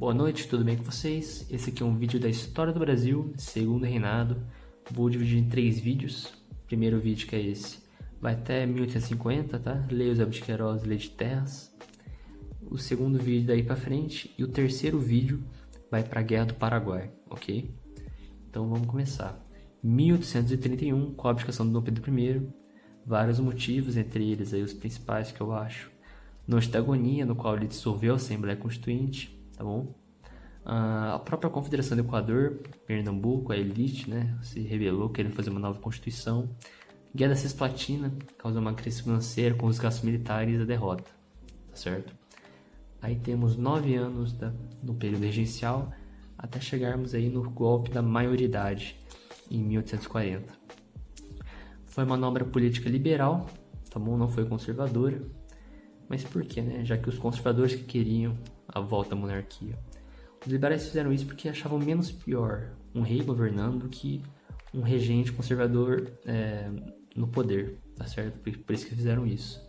Boa noite, tudo bem com vocês? Esse aqui é um vídeo da história do Brasil, segundo reinado. Vou dividir em 3 vídeos. O primeiro vídeo, que é esse, vai até 1850, tá? Lei Eusébio de Queiroz, Lei de Terras. O segundo vídeo daí pra frente. E o terceiro vídeo vai pra Guerra do Paraguai, ok? Então vamos começar. 1831, com a abdicação de Dom Pedro I. Vários motivos, entre eles aí os principais que eu acho. Noite da agonia, no qual ele dissolveu a Assembleia Constituinte, tá bom? A própria Confederação do Equador, Pernambuco, a elite, né, se rebelou, querendo fazer uma nova Constituição. Guerra da Cisplatina, causou uma crise financeira com os gastos militares e a derrota, tá certo? Aí temos 9 anos no período regencial, até chegarmos aí no golpe da maioridade, em 1840. Foi uma manobra política liberal, tá bom? Não foi conservadora. Mas por quê, né? Já que os conservadores que queriam a volta à monarquia. Os liberais fizeram isso porque achavam menos pior um rei governando do que um regente conservador no poder, tá certo? Por isso que fizeram isso.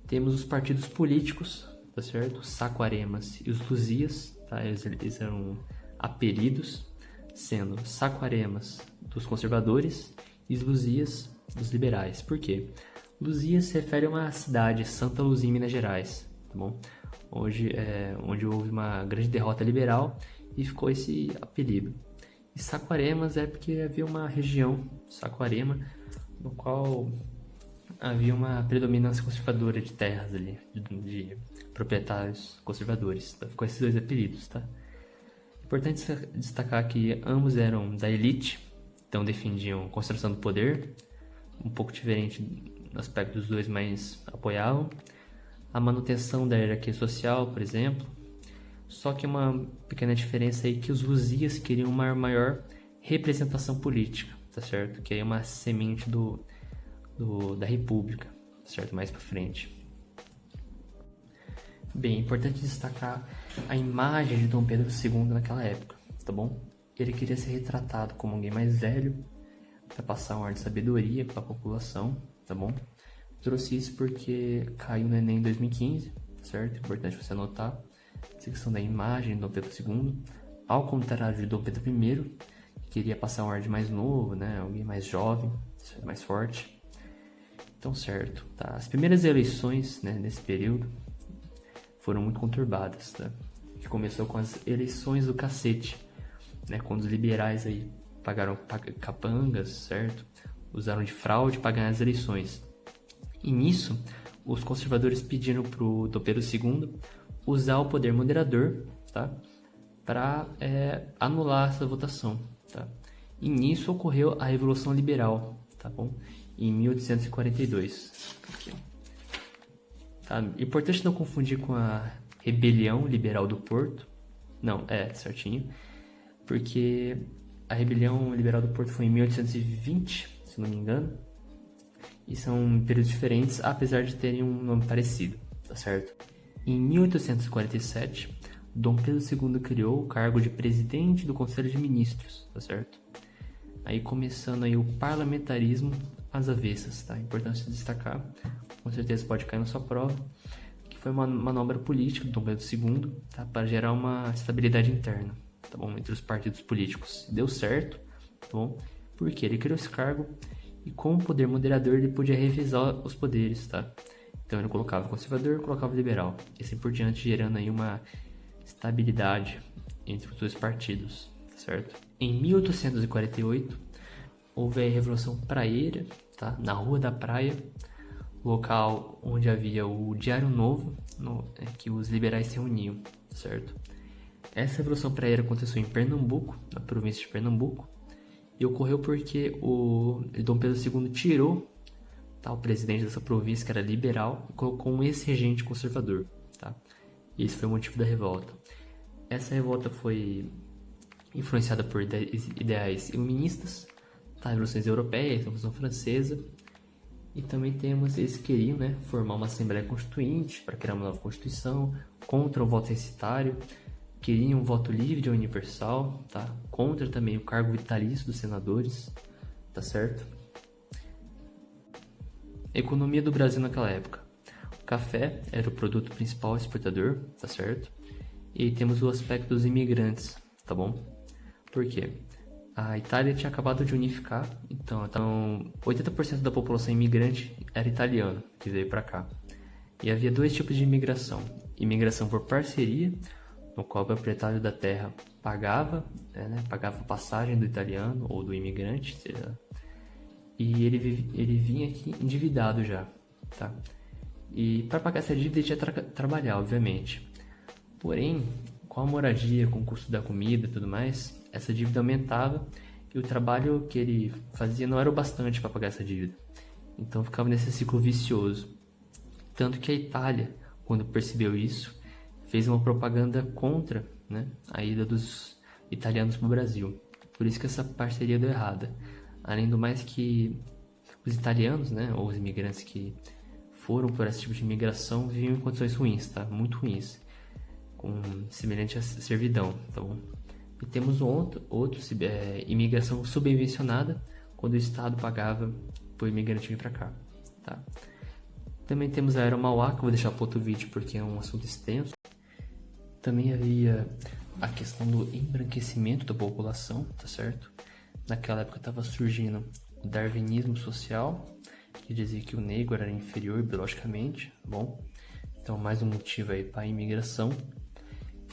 Temos os partidos políticos, tá certo? Os Saquaremas e os Luzias, tá? Eles eram apelidos, sendo Saquaremas dos conservadores e os Luzias dos liberais. Por quê? Luzias se refere a uma cidade, Santa Luzia, em Minas Gerais, tá bom? Onde houve uma grande derrota liberal e ficou esse apelido. E Saquaremas é porque havia uma região, Saquarema, no qual havia uma predominância conservadora de terras ali, de proprietários conservadores. Então ficou esses dois apelidos, tá? Importante destacar que ambos eram da elite, então defendiam a concentração do poder, um pouco diferente no aspecto dos dois, mas apoiavam a manutenção da hierarquia social, por exemplo. Só que uma pequena diferença aí, que os Luzias queriam uma maior representação política, tá certo? Que aí é uma semente da república, tá certo? Mais para frente. Bem, importante destacar a imagem de Dom Pedro II naquela época, tá bom? Ele queria ser retratado como alguém mais velho, para passar um ar de sabedoria para a população, tá bom? Trouxe isso porque caiu no Enem em 2015, certo? Importante você anotar. Essa questão da imagem de Dom Pedro II, ao contrário de Dom Pedro I, que queria passar um ar de mais novo, né? Alguém mais jovem, mais forte. Então, certo, tá? As primeiras eleições, né, nesse período foram muito conturbadas, tá? Que começou com as eleições do cacete, né? Quando os liberais aí pagaram capangas, certo? Usaram de fraude para ganhar as eleições. E nisso, os conservadores pediram para o Dom Pedro II usar o poder moderador, tá? Para anular essa votação, tá? E nisso ocorreu a Revolução Liberal, tá bom? Em 1842. Aqui. Tá? Importante não confundir com a Rebelião Liberal do Porto. Não, certinho. Porque a Rebelião Liberal do Porto foi em 1820, se não me engano. E são períodos diferentes, apesar de terem um nome parecido, tá certo? Em 1847, Dom Pedro II criou o cargo de presidente do Conselho de Ministros, tá certo? Aí começando aí o parlamentarismo às avessas, tá? Importante destacar, com certeza pode cair na sua prova, que foi uma manobra política do Dom Pedro II, tá? Para gerar uma estabilidade interna, tá bom? Entre os partidos políticos. Deu certo, tá bom? Porque ele criou esse cargo e com o poder moderador ele podia revisar os poderes, tá? Então ele colocava o conservador, colocava o liberal, e assim por diante, gerando aí uma estabilidade entre os dois partidos, tá certo? Em 1848 houve a Revolução Praieira, tá? Na Rua da Praia, local onde havia o Diário Novo, que os liberais se reuniam, certo? Essa Revolução Praieira aconteceu em Pernambuco, na província de Pernambuco, e ocorreu porque o Dom Pedro II tirou, tá, o presidente dessa província, que era liberal, e colocou um ex-regente conservador, tá? E esse foi o motivo da revolta. Essa revolta foi influenciada por ideais iluministas, tá? Revoluções europeias, Revolução Francesa, e também eles queriam, né, formar uma Assembleia Constituinte para criar uma nova Constituição, contra o voto censitário, queriam um voto livre e universal, tá? Contra também o cargo vitalício dos senadores, tá certo? Economia do Brasil naquela época. O café era o produto principal exportador, tá certo? E temos o aspecto dos imigrantes, tá bom? Por quê? A Itália tinha acabado de unificar, então 80% da população imigrante era italiana, que veio para cá. E havia dois tipos de imigração. Imigração por parceria, no qual o proprietário da terra pagava passagem do italiano ou do imigrante, e ele vinha aqui endividado já, tá? E para pagar essa dívida ele tinha que trabalhar, obviamente. Porém, com a moradia, com o custo da comida e tudo mais, essa dívida aumentava e o trabalho que ele fazia não era o bastante para pagar essa dívida. Então ficava nesse ciclo vicioso. Tanto que a Itália, quando percebeu isso, fez uma propaganda contra, né, a ida dos italianos para o Brasil. Por isso que essa parceria deu errada. Além do mais que os italianos, né, ou os imigrantes que foram por esse tipo de imigração, viviam em condições ruins, tá? Muito ruins, com semelhante a servidão, tá bom? E temos imigração subvencionada, quando o Estado pagava para o imigrante vir para cá, tá? Também temos a Era Mauá, que eu vou deixar para outro vídeo porque é um assunto extenso. Também havia a questão do embranquecimento da população, tá certo? Naquela época estava surgindo o darwinismo social, que dizia que o negro era inferior biologicamente, bom? Então mais um motivo aí para a imigração.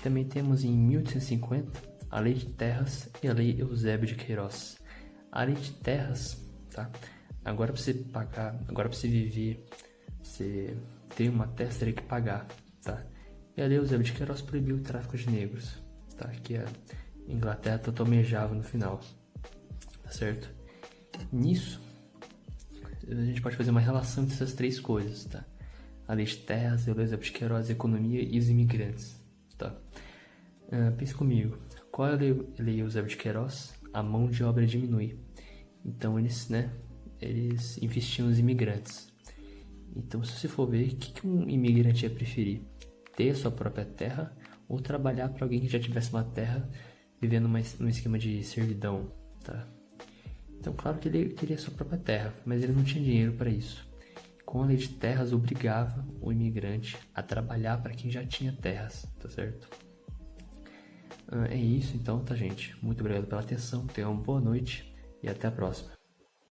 Também temos em 1850 a Lei de Terras e a Lei Eusébio de Queiroz. A Lei de Terras, tá? Agora para você viver, você ter uma terra, você teria que pagar, tá? E a Lei Eusébio de Queiroz proibiu o tráfico de negros, tá? Que a Inglaterra tanto almejava no final, tá certo? Nisso, a gente pode fazer uma relação entre essas três coisas, tá? A Lei de Terras, a Lei Eusébio de Queiroz, a economia e os imigrantes, tá? Pense comigo, qual é a Lei Eusébio de Queiroz? A mão de obra diminui. Então eles investiam nos imigrantes. Então, se você for ver, o que um imigrante ia preferir? Ter a sua própria terra ou trabalhar para alguém que já tivesse uma terra vivendo num esquema de servidão, tá? Então, claro que ele queria a sua própria terra, mas ele não tinha dinheiro para isso. Com a Lei de Terras, obrigava o imigrante a trabalhar para quem já tinha terras, tá certo? É isso então, tá, gente? Muito obrigado pela atenção, tenham uma boa noite e até a próxima.